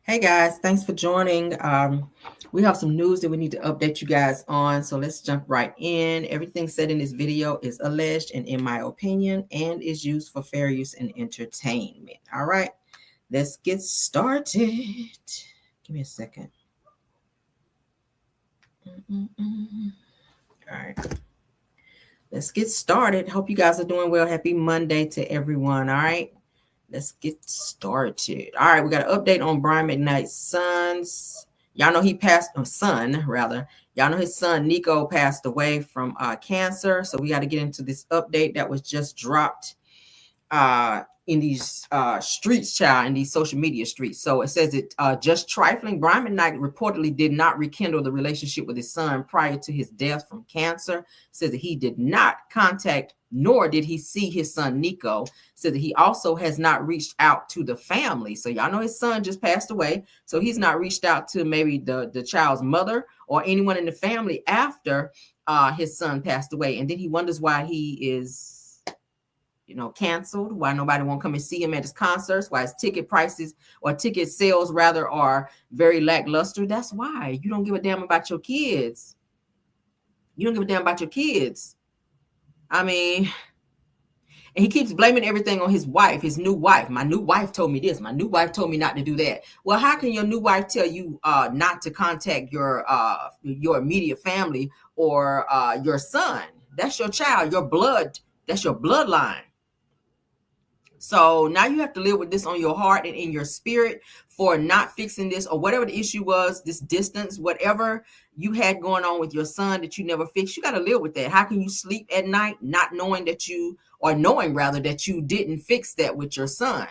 Hey guys, thanks for joining. We have some news that we need to update you guys on, so let's jump right in. Everything said in this video is alleged and in my opinion and is used for fair use and entertainment. All right, let's get started. Give me a second. All right, let's get started. Hope you guys are doing well. Happy Monday to everyone. All right, let's get started. All right, we got an update on Brian Mcknight's sons. Y'all know he passed, son rather. Y'all know his son Nico passed away from cancer. So we got to get into this update that was just dropped in these streets, child, in these social media streets. So it says it just trifling. Brian Mcknight reportedly did not rekindle the relationship with his son prior to his death from cancer. Says that he did not contact, nor did he see his son Nico. Said that he also has not reached out to the family. So y'all know his son just passed away. So he's not reached out to maybe the child's mother or anyone in the family after his son passed away. And then he wonders why he is canceled, why nobody won't come and see him at his concerts, why his ticket prices or ticket sales rather are very lackluster. That's why you don't give a damn about your kids. You don't give a damn about your kids. I mean, and he keeps blaming everything on his wife, his new wife. My new wife told me this. My new wife told me not to do that. Well, how can your new wife tell you not to contact your immediate family or your son? That's your child, your blood. That's your bloodline. So now you have to live with this on your heart and in your spirit for not fixing this or whatever the issue was, this distance, whatever you had going on with your son that you never fixed. You got to live with that. How can you sleep at night not knowing that knowing rather that you didn't fix that with your son?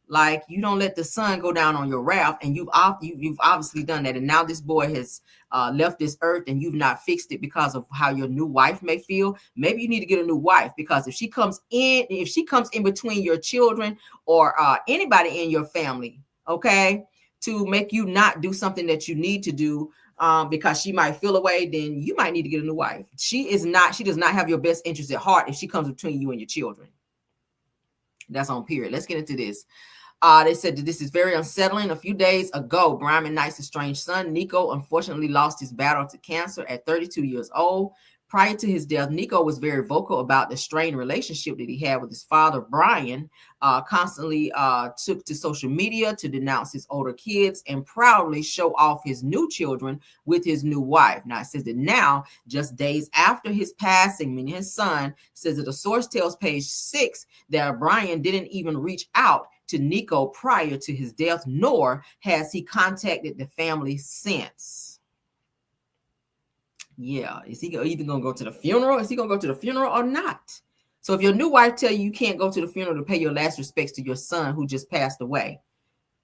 Like, you don't let the sun go down on your wrath, and you've obviously done that. And now this boy has left this earth, and you've not fixed it because of how your new wife may feel. Maybe you need to get a new wife, because if she comes in between your children or anybody in your family, okay, to make you not do something that you need to do because she might feel away, then you might need to get a new wife. She does not have your best interest at heart if she comes between you and your children. That's on period. Let's get into this. They said that this is very unsettling. A few days ago, Brian Mcknight's estranged son, Nico, unfortunately lost his battle to cancer at 32 years old. Prior to his death, Nico was very vocal about the strained relationship that he had with his father, Brian, constantly took to social media to denounce his older kids and proudly show off his new children with his new wife. Now, it says that now, just days after his passing, meaning his son, says that a source tells page 6 that Brian didn't even reach out to Nico prior to his death, nor has he contacted the family since. Yeah, is he either going to go to the funeral? Is he going to go to the funeral or not? So if your new wife tell you can't go to the funeral to pay your last respects to your son who just passed away,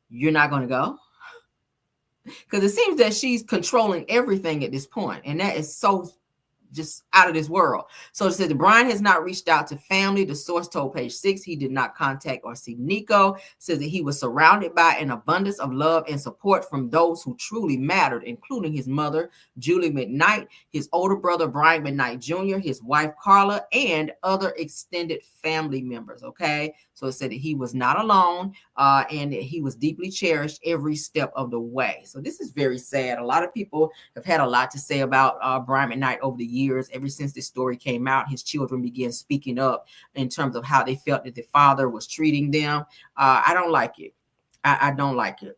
you're not going to go? Because it seems that she's controlling everything at this point, and that is so just out of this world. So it said that Brian has not reached out to family. The source told page 6 he did not contact or see Nico. Says that he was surrounded by an abundance of love and support from those who truly mattered, including his mother, Julie Mcknight, his older brother, Brian Mcknight Jr., his wife, Carla, and other extended family members. Okay. So it said that he was not alone and that he was deeply cherished every step of the way. So this is very sad. A lot of people have had a lot to say about Brian Mcknight over the years. Ever since this story came out, his children began speaking up in terms of how they felt that the father was treating them. I don't like it. I don't like it.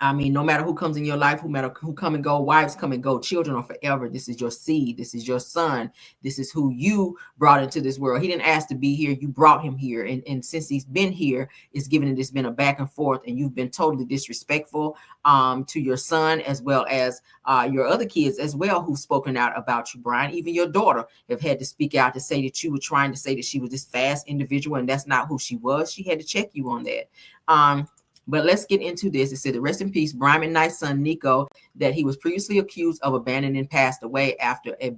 I mean, no matter who comes in your life, no matter who come and go, wives come and go, children are forever. This is your seed. This is your son. This is who you brought into this world. He didn't ask to be here. You brought him here. And since he's been here, it's been a back and forth, and you've been totally disrespectful to your son, as well as your other kids as well, who've spoken out about you, Brian. Even your daughter have had to speak out to say that you were trying to say that she was this fast individual, and that's not who she was. She had to check you on that. But let's get into this. It said, rest in peace, Brian Mcknight's son, Nico, that he was previously accused of abandoning, passed away after a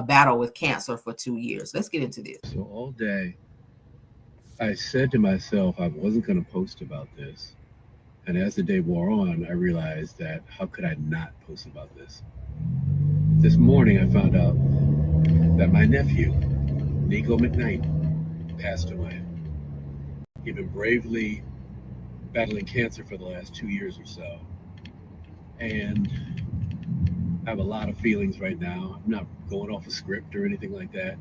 battle with cancer for 2 years. Let's get into this. So all day, I said to myself I wasn't going to post about this. And as the day wore on, I realized that how could I not post about this? This morning, I found out that my nephew, Nico Mcknight, passed away. He'd been bravely battling cancer for the last 2 years or so. And I have a lot of feelings right now. I'm not going off a script or anything like that.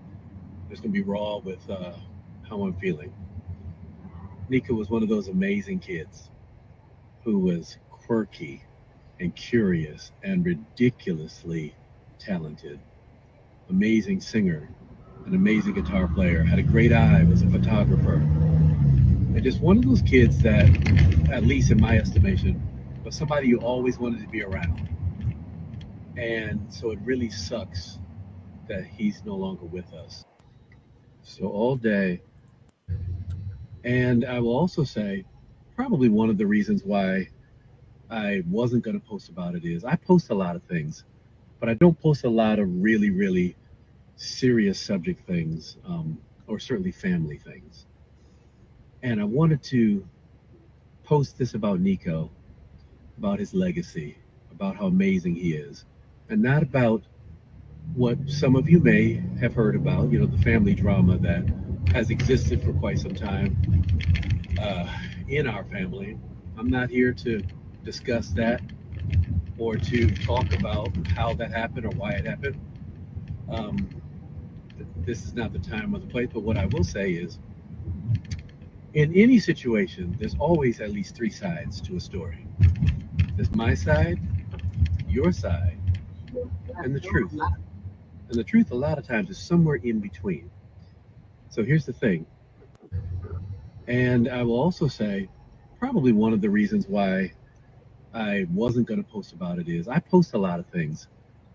Just going to be raw with how I'm feeling. Nika was one of those amazing kids who was quirky and curious and ridiculously talented. Amazing singer, an amazing guitar player, had a great eye, was a photographer. And just one of those kids that, at least in my estimation, was somebody you always wanted to be around. And so it really sucks that he's no longer with us. So all day, and I will also say, probably one of the reasons why I wasn't going to post about it is I post a lot of things, but I don't post a lot of really, really serious subject things, or certainly family things. And I wanted to post this about Nico, about his legacy, about how amazing he is, and not about what some of you may have heard about, the family drama that has existed for quite some time uh, in our family. I'm not here to discuss that or to talk about how that happened or why it happened. Um, this is not the time or the place, but what I will say is in any situation, there's always at least three sides to a story. There's my side, your side, and the truth. And the truth, a lot of times, is somewhere in between. So here's the thing. And I will also say, probably one of the reasons why I wasn't going to post about it is I post a lot of things,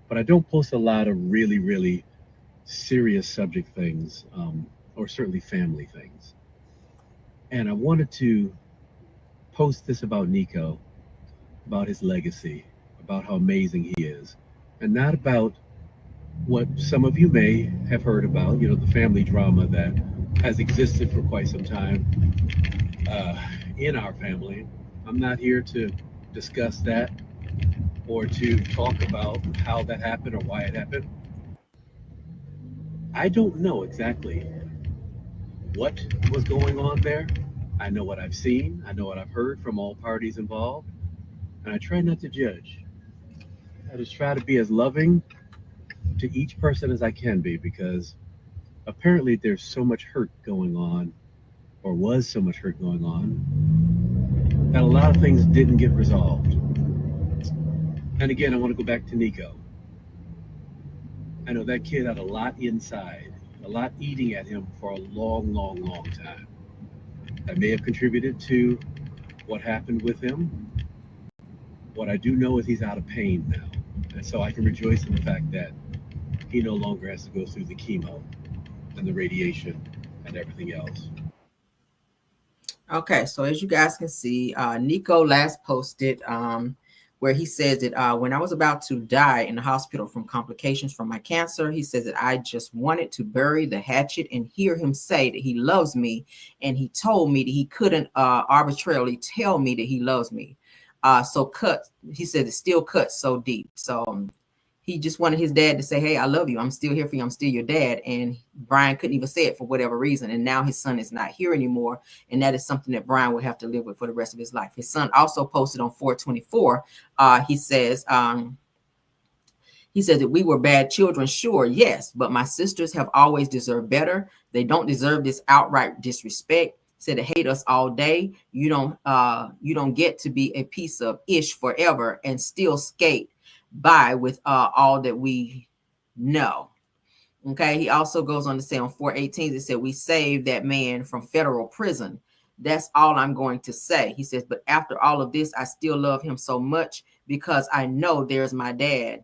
but I don't post a lot of really, really serious subject things, or certainly family things. And I wanted to post this about Nico, about his legacy, about how amazing he is, and not about what some of you may have heard about, the family drama that has existed for quite some time in our family. I'm not here to discuss that or to talk about how that happened or why it happened. I don't know exactly what was going on there. I know what I've seen, I know what I've heard from all parties involved, and I try not to judge. I just try to be as loving to each person as I can be because apparently there's so much hurt going on, or was so much hurt going on, that a lot of things didn't get resolved. And again, I want to go back to Nico. I know that kid had a lot inside, a lot eating at him for a long, long, long time. That may have contributed to what happened with him. What I do know is he's out of pain now. And so I can rejoice in the fact that he no longer has to go through the chemo and the radiation and everything else. Okay, so as you guys can see, Nico last posted where he says that when I was about to die in the hospital from complications from my cancer, he says that I just wanted to bury the hatchet and hear him say that he loves me. And he told me that he couldn't arbitrarily tell me that he loves me. He said it still cuts so deep. So he just wanted his dad to say, hey, I love you. I'm still here for you. I'm still your dad. And Brian couldn't even say it for whatever reason. And now his son is not here anymore. And that is something that Brian will have to live with for the rest of his life. His son also posted on 424. He says that we were bad children. Sure, yes. But my sisters have always deserved better. They don't deserve this outright disrespect. Said to hate us all day. You don't get to be a piece of ish forever and still skate by with all that we know. Okay. He also goes on to say on 418, it said we saved that man from federal prison. That's all I'm going to say. He says, but after all of this, I still love him so much because I know there's my dad.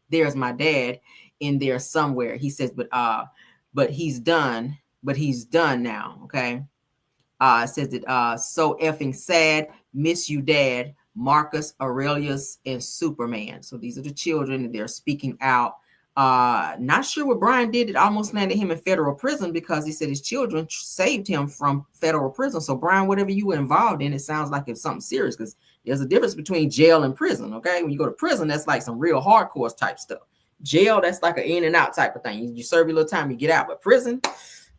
There's my dad in there somewhere. He says, but he's done. But he's done now. Okay. Says that so effing sad. Miss you, Dad. Marcus, Aurelius, and Superman. So these are the children. They're speaking out. Not sure what Brian did. It almost landed him in federal prison because he said his children saved him from federal prison. So Brian, whatever you were involved in, it sounds like it's something serious because there's a difference between jail and prison. Okay, when you go to prison, that's like some real hardcore type stuff. Jail, that's like an in and out type of thing. You serve your little time, you get out. But prison,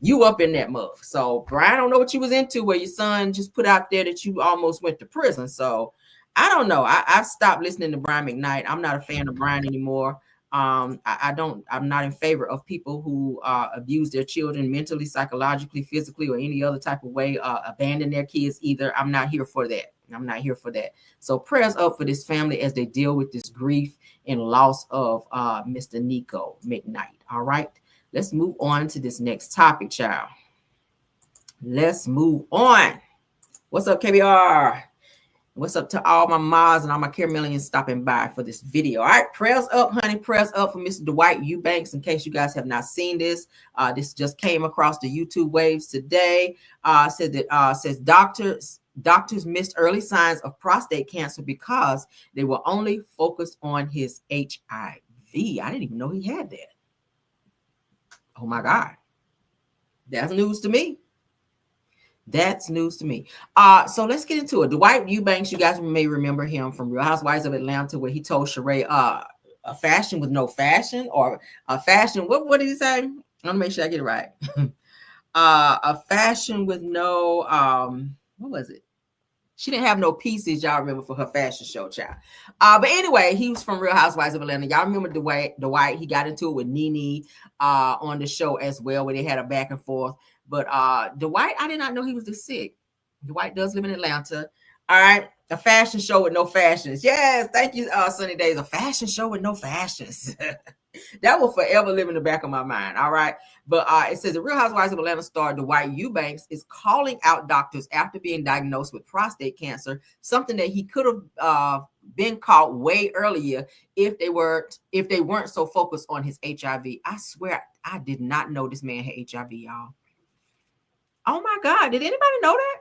You up in that mug. So, Brian, I don't know what you was into where your son just put out there that you almost went to prison. So, I don't know. I've stopped listening to Brian Mcknight. I'm not a fan of Brian anymore. I'm not in favor of people who abuse their children mentally, psychologically, physically, or any other type of way, abandon their kids either. I'm not here for that. I'm not here for that. So prayers up for this family as they deal with this grief and loss of Mr. Nico Mcknight. All right. Let's move on to this next topic, child. Let's move on. What's up, KBR? What's up to all my mods and all my Caramelians stopping by for this video? All right, prayers up, honey. Prayers up for Mr. Dwight Eubanks. In case you guys have not seen this, this just came across the YouTube waves today. Says doctors missed early signs of prostate cancer because they were only focused on his HIV. I didn't even know he had that. Oh my God, that's news to me. That's news to me. So let's get into it. Dwight Eubanks, you guys may remember him from Real Housewives of Atlanta, where he told Sheree, a fashion with no fashion, or a fashion. What did he say? I want to make sure I get it right. A fashion with no, what was it? She didn't have no pieces, y'all remember, for her fashion show, child. But anyway, he was from Real Housewives of Atlanta. Y'all remember Dwight? He got into it with Nene on the show as well, where they had a back and forth. But Dwight, I did not know he was this sick. Dwight does live in Atlanta. All right. A fashion show with no fashions. Yes. Thank you, Sunny Days. A fashion show with no fashions. That will forever live in the back of my mind. All right. But it says the Real Housewives of Atlanta star Dwight Eubanks is calling out doctors after being diagnosed with prostate cancer, something that he could have been caught way earlier if they weren't so focused on his HIV. I swear I did not know this man had HIV, y'all. Oh my God. Did anybody know that?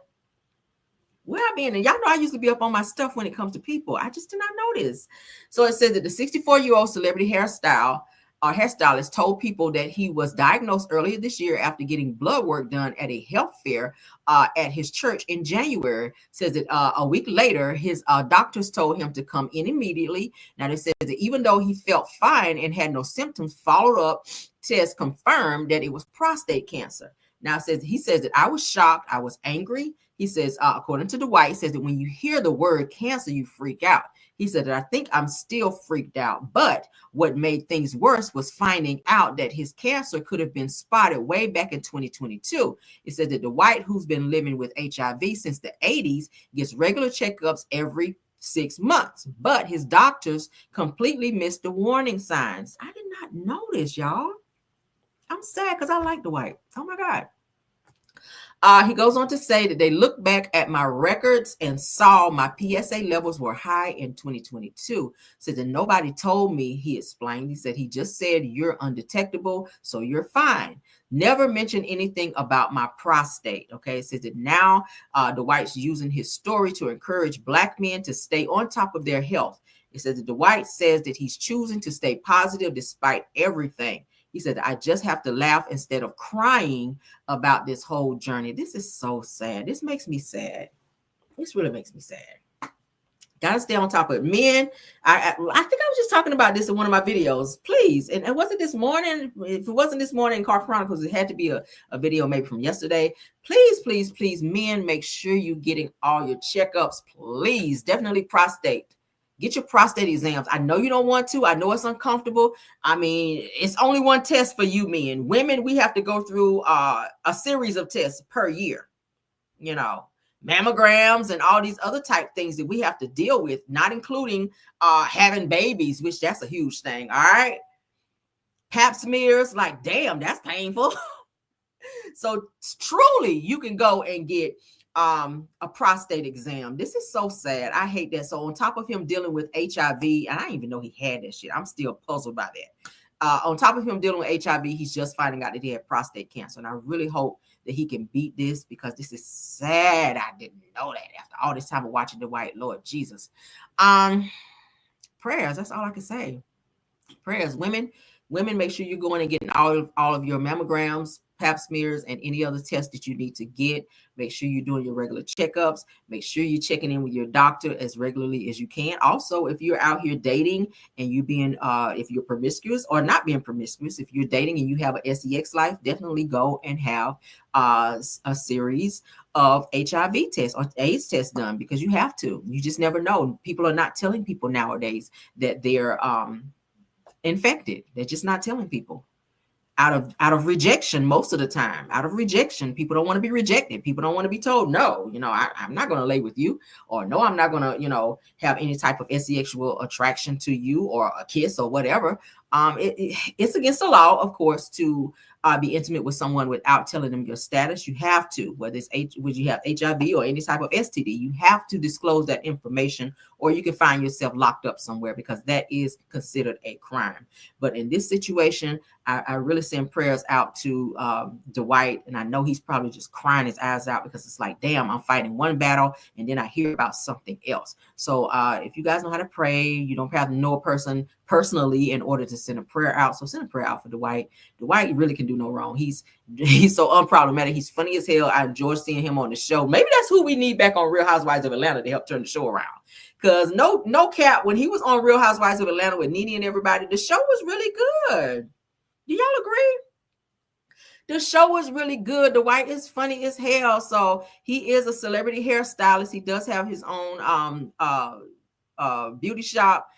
Where I been? And y'all know I used to be up on my stuff when it comes to people. I just did not know this. So it says that the 64-year-old celebrity hairstylist told people that he was diagnosed earlier this year after getting blood work done at a health fair at his church in January. Says that a week later, his doctors told him to come in immediately. Now they said that even though he felt fine and had no symptoms, followed-up tests confirmed that it was prostate cancer. Now he says that I was shocked. I was angry. He says, according to Dwight, he says that when you hear the word cancer, you freak out. He said that I think I'm still freaked out. But what made things worse was finding out that his cancer could have been spotted way back in 2022. It said that Dwight, who's been living with HIV since the 80s, gets regular checkups every 6 months. But his doctors completely missed the warning signs. I did not know this, y'all. I'm sad because I like Dwight. Oh my God. He goes on to say that they looked back at my records and saw my PSA levels were high in 2022. Says that nobody told me, he explained. He said, he just said, you're undetectable, so you're fine. Never mentioned anything about my prostate. Okay. It says that now Dwight's using his story to encourage Black men to stay on top of their health. It says that Dwight says that he's choosing to stay positive despite everything. He said, I just have to laugh instead of crying about this whole journey. This is so sad. This makes me sad. This really makes me sad. Got to stay on top of it. Men, I think I was just talking about this in one of my videos. Please. And was it this morning? If it wasn't this morning in Car Chronicles, it had to be a video maybe from yesterday. Please, please, please, men, make sure you're getting all your checkups. Please. Definitely prostate. Get your prostate exams. I know you don't want to. I know it's uncomfortable. I mean, it's only one test for you men. Women, we have to go through a series of tests per year. You know, mammograms and all these other type things that we have to deal with, not including having babies, which that's a huge thing. All right. Pap smears, like, damn, that's painful. So truly, you can go and get a prostate exam. This is so sad. I hate that. So on top of him dealing with HIV, and I didn't even know he had that shit. I'm still puzzled by that. On top of him dealing with HIV, he's just finding out that he had prostate cancer. And I really hope that he can beat this, because this is sad. I didn't know that after all this time of watching Dwight. Lord Jesus. Prayers. That's all I can say. Prayers. Women, make sure you're going and getting all of your mammograms, pap smears, and any other tests that you need to get. Make sure you're doing your regular checkups. Make sure you're checking in with your doctor as regularly as you can. Also, if you're out here dating and you being, if you're promiscuous or not being promiscuous, if you're dating and you have an sex life, definitely go and have a series of HIV tests or AIDS tests done, because you have to. You just never know. People are not telling people nowadays that they're infected. They're just not telling people. Out of rejection, most of the time, out of rejection. People don't want to be rejected. People don't want to be told, no, I'm not going to lay with you, or no, I'm not going to, have any type of sexual attraction to you, or a kiss or whatever. It's against the law, of course, to be intimate with someone without telling them your status. You have to, whether you have HIV or any type of STD, you have to disclose that information, or you can find yourself locked up somewhere, because that is considered a crime. But in this situation, I really send prayers out to Dwight, and I know he's probably just crying his eyes out, because it's like, damn, I'm fighting one battle and then I hear about something else. So if you guys know how to pray, you don't have to know a person personally in order to send a prayer out. So send a prayer out for Dwight. Dwight really can do no wrong. He's so unproblematic. He's funny as hell. I enjoy seeing him on the show. Maybe that's who we need back on Real Housewives of Atlanta to help turn the show around. Because no cap, when he was on Real Housewives of Atlanta with Nene and everybody, the show was really good. Do y'all agree? The show was really good. Dwight is funny as hell. So he is a celebrity hairstylist. He does have his own beauty shop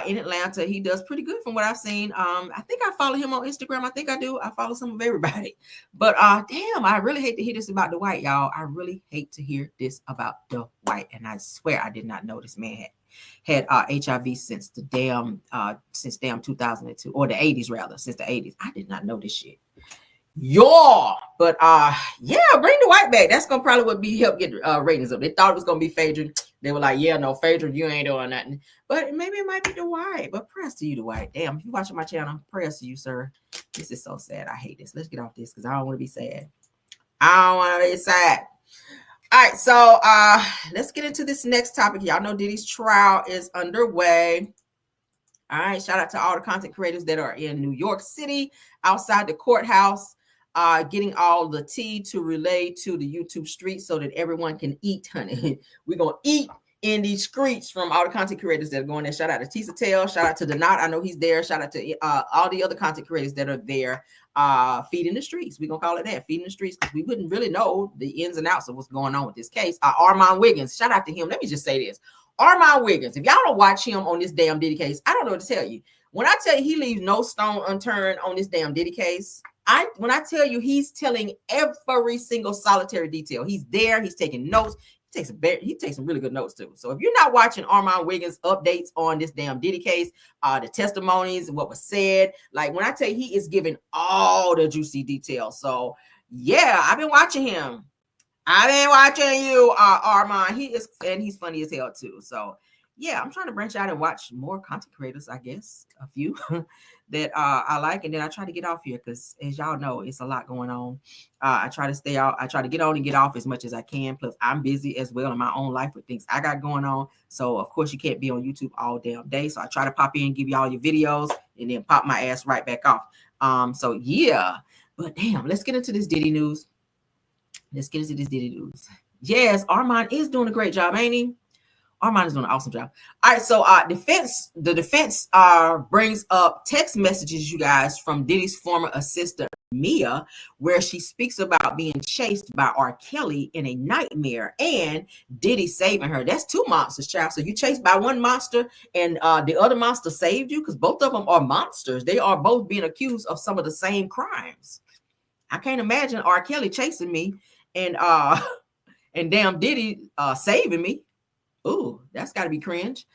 in Atlanta. He does pretty good from what I've seen. I think I follow him on Instagram. I think I do. I follow some of everybody. But damn, I really hate to hear this about Dwight, y'all. I really hate to hear this about Dwight. And I swear I did not know this man had HIV since damn 2002, or the 80s rather, since the 80s. I did not know this shit. Yeah, but yeah, bring Dwight back. That's gonna probably would be help get ratings up. They thought it was gonna be Phaedra. They were like, yeah, no, Phaedra, you ain't doing nothing. But maybe it might be Dwight. But prayers to you, Dwight. Damn, if you're watching my channel, prayers to you, sir. This is so sad. I hate this. Let's get off this, because I don't want to be sad. I don't want to be sad. All right, so let's get into this next topic. Y'all know Diddy's trial is underway. All right, shout out to all the content creators that are in New York City, outside the courthouse, getting all the tea to relay to the YouTube streets so that everyone can eat, honey. We're going to eat in these streets from all the content creators that are going there. Shout out to Tisa Tell, shout out to Donat. I know he's there. Shout out to all the other content creators that are there feeding the streets. We're going to call it that, feeding the streets, because we wouldn't really know the ins and outs of what's going on with this case. Armand Wiggins, shout out to him. Let me just say this. Armand Wiggins, if y'all don't watch him on this damn Diddy case, I don't know what to tell you. When I tell you he leaves no stone unturned on this damn Diddy case, when I tell you he's telling every single solitary detail, he's there, he's taking notes, he takes some really good notes too. So if you're not watching Armand Wiggins updates on this damn Diddy case, the testimonies, what was said, like when I tell you he is giving all the juicy details. So yeah, I've been watching him. I've been watching you, Armand. He's funny as hell too. So yeah, I'm trying to branch out and watch more content creators, I guess, a few that I like. And then I try to get off here because, as y'all know, it's a lot going on. I try to stay out. I try to get on and get off as much as I can. Plus, I'm busy as well in my own life with things I got going on. So, of course, you can't be on YouTube all damn day. So I try to pop in, give you all your videos, and then pop my ass right back off. So, yeah. But damn, let's get into this Diddy news. Yes, Armand is doing a great job, ain't he? Armand is doing an awesome job. All right, so the defense brings up text messages, you guys, from Diddy's former assistant, Mia, where she speaks about being chased by R. Kelly in a nightmare and Diddy saving her. That's two monsters, child. So you chased by one monster and the other monster saved you, because both of them are monsters. They are both being accused of some of the same crimes. I can't imagine R. Kelly chasing me and damn Diddy saving me. Ooh, that's got to be cringe.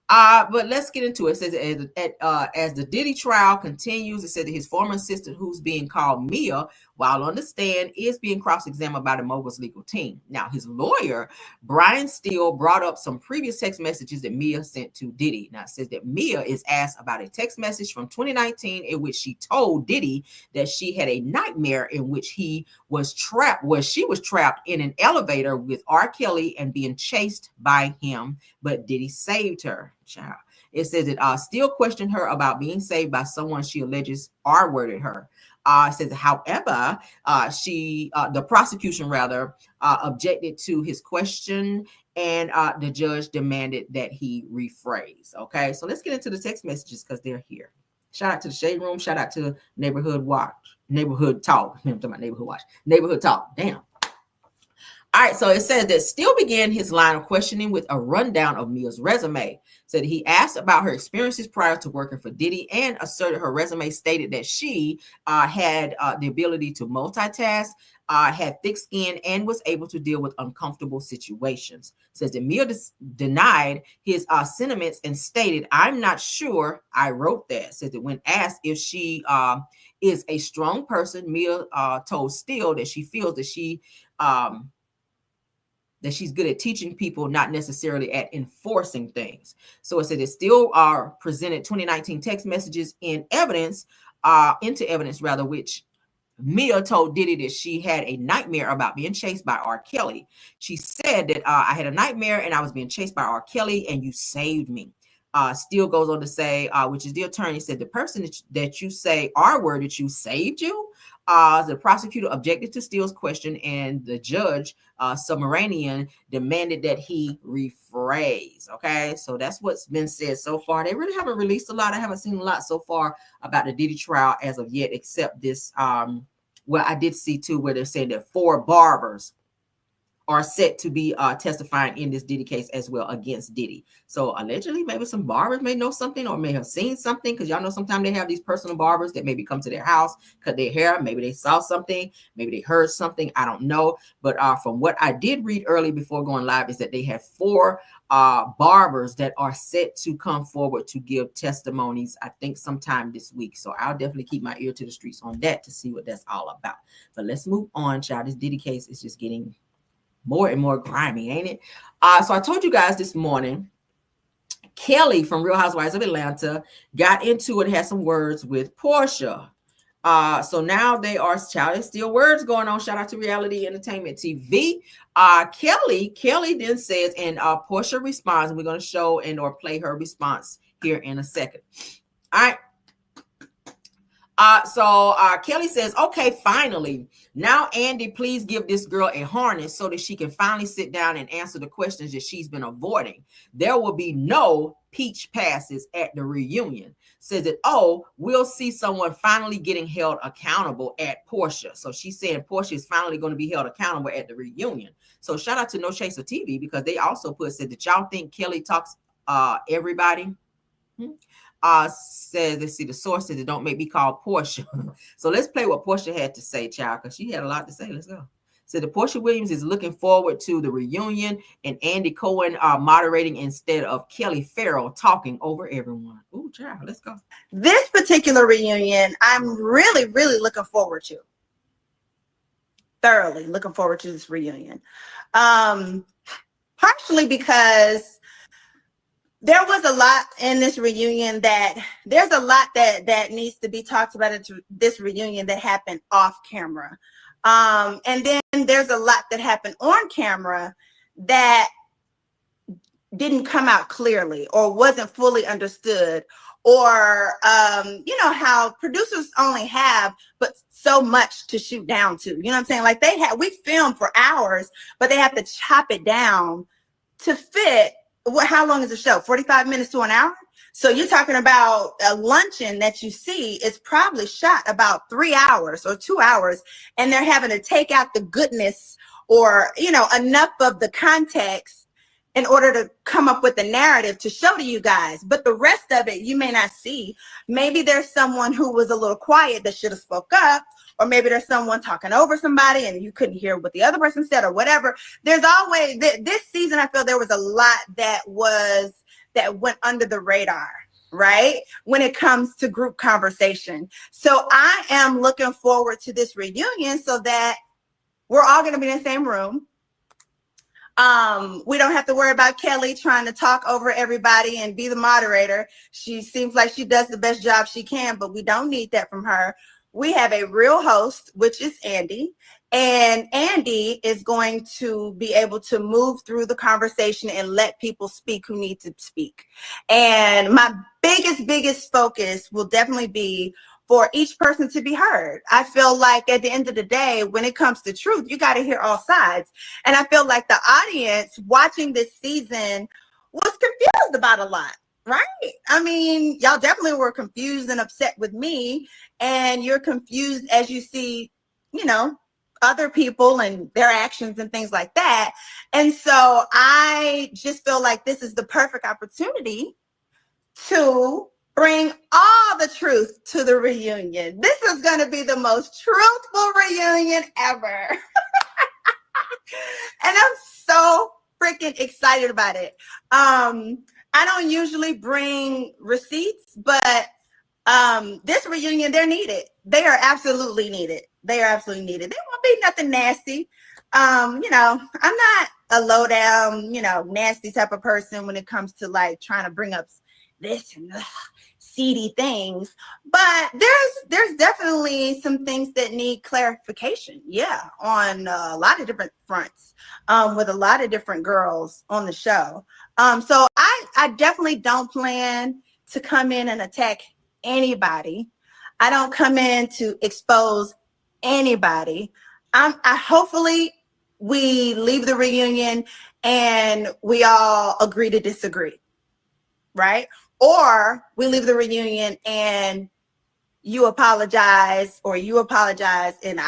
But let's get into it. It says as the Diddy trial continues, it said that his former assistant, who's being called Mia, while on the stand, is being cross-examined by the Mogul's legal team. Now, his lawyer, Brian Steele, brought up some previous text messages that Mia sent to Diddy. Now, it says that Mia is asked about a text message from 2019 in which she told Diddy that she had a nightmare in which she was trapped in an elevator with R. Kelly and being chased by him, but Diddy saved her. Child. It says that Steele questioned her about being saved by someone she alleges R-worded her. Says, however, the prosecution rather objected to his question, and the judge demanded that he rephrase. Okay, so let's get into the text messages because they're here. Shout out to the Shade Room. Shout out to Neighborhood Talk. I'm talking about Neighborhood Watch. Neighborhood Talk. Damn. All right, so it says that Steele began his line of questioning with a rundown of Mia's resume. Said he asked about her experiences prior to working for Diddy and asserted her resume stated that she had the ability to multitask, had thick skin, and was able to deal with uncomfortable situations. Says that Mia denied his sentiments and stated, "I'm not sure I wrote that." Says that when asked if she is a strong person, Mia told Steele that she feels that she's good at teaching people, not necessarily at enforcing things. So it said it still presented 2019 text messages into evidence, which Mia told Diddy that she had a nightmare about being chased by R. Kelly. She said that I had a nightmare and I was being chased by R. Kelly and you saved me. Steele goes on to say, which is the attorney, said the person that you say R-word that you saved you. The prosecutor objected to Steele's question, and the judge, Submaranian, demanded that he rephrase. Okay, so that's what's been said so far. They really haven't released a lot. I haven't seen a lot so far about the Diddy trial as of yet, except this. Well, I did see too where they're saying that 4 barbers are set to be testifying in this Diddy case as well against Diddy. So allegedly, maybe some barbers may know something or may have seen something, because y'all know sometimes they have these personal barbers that maybe come to their house, cut their hair. Maybe they saw something, maybe they heard something. I don't know. But from what I did read early before going live is that they have 4 barbers that are set to come forward to give testimonies, I think sometime this week. So I'll definitely keep my ear to the streets on that to see what that's all about. But let's move on, child. This Diddy case is just getting more and more grimy, ain't it? So I told you guys this morning, Kelly from Real Housewives of Atlanta got into it, had some words with Porsha. So now they are, child, still words going on. Shout out to Reality Entertainment TV. Kelly then says, and Porsha responds, and we're going to show and or play her response here in a second. All right. So Kelly says, okay, finally. Now, Andy, please give this girl a harness so that she can finally sit down and answer the questions that she's been avoiding. There will be no peach passes at the reunion. Says that, oh, we'll see someone finally getting held accountable at Porsha. So she's saying Porsha is finally going to be held accountable at the reunion. So shout out to No Chaser TV, because they also said that y'all think Kelly talks everybody. Says, let's see, the source says it don't make me call Porsha. So let's play what Porsha had to say, child, because she had a lot to say. Let's go. So the Porsha Williams is looking forward to the reunion and Andy Cohen moderating instead of Kelly Farrell talking over everyone. Ooh, child, let's go. This particular reunion, I'm really, really looking forward to. Thoroughly looking forward to this reunion. Partially because there was a lot in this reunion there's a lot that needs to be talked about at this reunion that happened off camera. And then there's a lot that happened on camera that didn't come out clearly or wasn't fully understood, or you know how producers only have but so much to shoot down to. You know what I'm saying? Like we filmed for hours, but they have to chop it down to fit. How long is the show? 45 minutes to an hour? So you're talking about a luncheon that you see is probably shot about 3 hours or 2 hours, and they're having to take out the goodness or, you know, enough of the context in order to come up with a narrative to show to you guys. But the rest of it, you may not see. Maybe there's someone who was a little quiet that should have spoke up, or maybe there's someone talking over somebody and you couldn't hear what the other person said or whatever. There's always, this season, I feel there was a lot that went under the radar, right? When it comes to group conversation. So I am looking forward to this reunion so that we're all going to be in the same room. We don't have to worry about Kelly trying to talk over everybody and be the moderator. She seems like she does the best job she can, but we don't need that from her. We have a real host, which is Andy, and Andy is going to be able to move through the conversation and let people speak who need to speak. And my biggest focus will definitely be for each person to be heard. I feel like at the end of the day, when it comes to truth, you got to hear all sides. And I feel like the audience watching this season was confused about a lot, right? I mean, y'all definitely were confused and upset with me, and you're confused as you see, you know, other people and their actions and things like that. And so I just feel like this is the perfect opportunity to bring all the truth to the reunion. This is going to be the most truthful reunion ever. And I'm so freaking excited about it. I don't usually bring receipts, but this reunion, they're needed. They are absolutely needed. They are absolutely needed. They won't be nothing nasty. You know, I'm not a low down, you know, nasty type of person when it comes to like trying to bring up this and seedy things, but there's definitely some things that need clarification, on a lot of different fronts, with a lot of different girls on the show. So I definitely don't plan to come in and attack anybody. I don't come in to expose anybody. I hopefully we leave the reunion and we all agree to disagree, right? Or we leave the reunion and you apologize, or you apologize and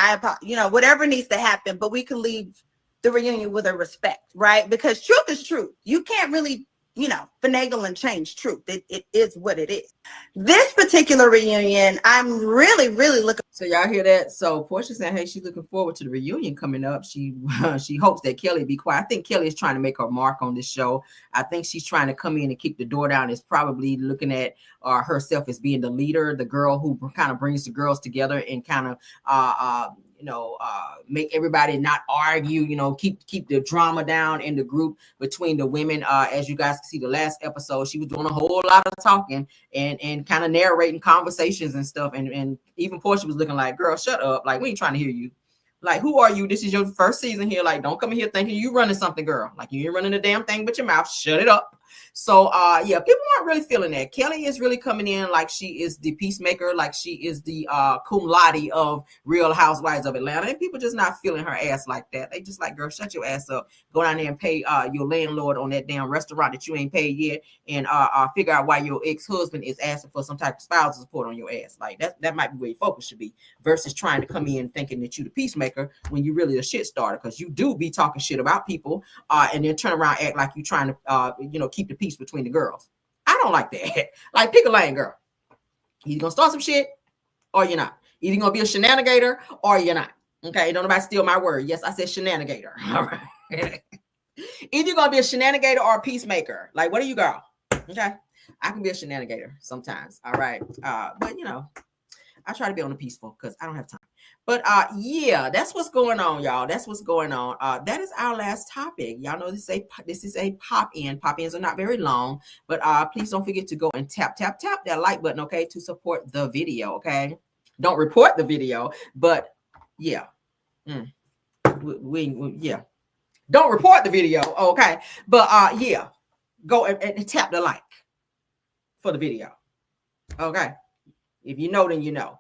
whatever needs to happen, but we can leave the reunion with a respect, right? Because truth is truth. You can't really, finagle and change truth. It is what it is. This particular reunion, I'm really, really looking. So y'all hear that? So Porsha said, hey, she's looking forward to the reunion coming up. She hopes that Kelly be quiet. I think Kelly is trying to make her mark on this show. I think she's trying to come in and kick the door down. Is probably looking at herself as being the leader, the girl who kind of brings the girls together and kind of make everybody not argue, keep the drama down in the group between the women. As you guys can see, the last episode, she was doing a whole lot of talking and kind of narrating conversations and stuff. And even Porsha was looking like, girl, shut up. Like, we ain't trying to hear you. Like, who are you? This is your first season here. Like, don't come in here thinking you running something, girl. Like, you ain't running a damn thing but your mouth. Shut it up. So, people aren't really feeling that. Kelly is really coming in like she is the peacemaker, like she is the cum laude of Real Housewives of Atlanta. And people just not feeling her ass like that. They just like, girl, shut your ass up. Go down there and pay your landlord on that damn restaurant that you ain't paid yet, and figure out why your ex-husband is asking for some type of spousal support on your ass. Like, that might be where your focus should be, versus trying to come in thinking that you the peacemaker when you really a shit starter, because you do be talking shit about people and then turn around act like you trying to keep the peace between the girls. I don't like that. Like, pick a lane, girl. Either gonna start some shit or you're not. Either gonna be a shenanigator or you're not. Okay, don't nobody steal my word. Yes, I said shenanigator. All right. Either you're gonna be a shenanigator or a peacemaker. Like, what are you, girl? Okay, I can be a shenanigator sometimes. All right, but I try to be on the peaceful because I don't have time. But that's what's going on, y'all. That's what's going on. That is our last topic. Y'all know this is a pop-in. Pop-ins are not very long, but please don't forget to go and tap that like button, okay, to support the video, okay? Don't report the video, but yeah. Don't report the video, okay? But go and tap the like for the video, okay? If you know, then you know.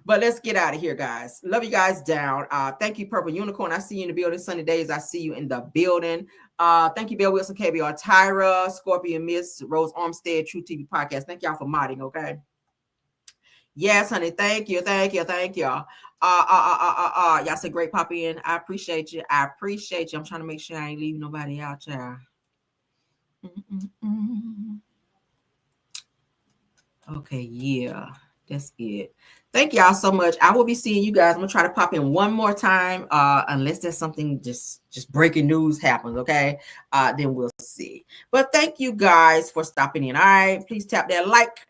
But let's get out of here, guys. Love you guys down. Thank you, Purple Unicorn. I see you in the building. Sunny Days, I see you in the building. Thank you, Bill Wilson, KBR, Tyra, Scorpion Miss, Rose Armstead, True TV Podcast. Thank y'all for modding, okay? Yes, honey. Thank you. Y'all said great pop in. I appreciate you. I'm trying to make sure I ain't leaving nobody out, child. Okay, yeah. That's it. Thank y'all so much. I will be seeing you guys. I'm gonna try to pop in one more time, unless there's something just breaking news happens. Okay, then we'll see. But thank you guys for stopping in. All right, please tap that like,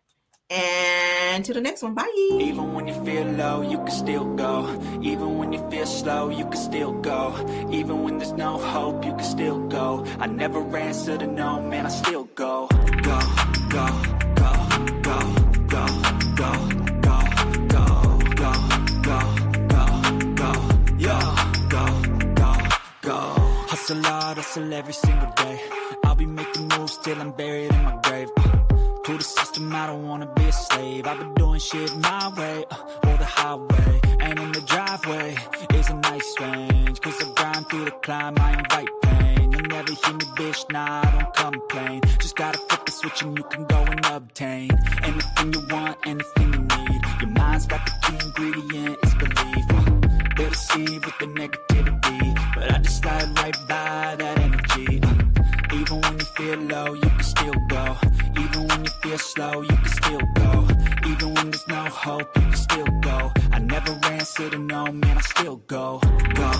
and to the next one. Bye. Even when you feel low, you can still go. Even when you feel slow, you can still go. Even when there's no hope, you can still go. I never answer to no, man, I still go. Go, go, go, go. Go, go, go, go, go, go, go, go. Hustle hard, hustle every single day. I'll be making moves till I'm buried in my grave. To the system, I don't wanna be a slave. I've been doing shit my way, or the highway. And in the driveway is a nice range. Cause I grind through the climb, I invite pain. You'll never hear me, bitch, nah, I don't complain. Just gotta flip the switch and you can go and obtain anything you want, anything you need. Your mind's got the key ingredient, it's belief. They'll deceive with the negativity, but I just slide right by that energy. Even when you feel low, you can still go. Even when you feel slow, you can still go. Even when there's no hope, you can still go. I never answer to no, man, I still go. Go.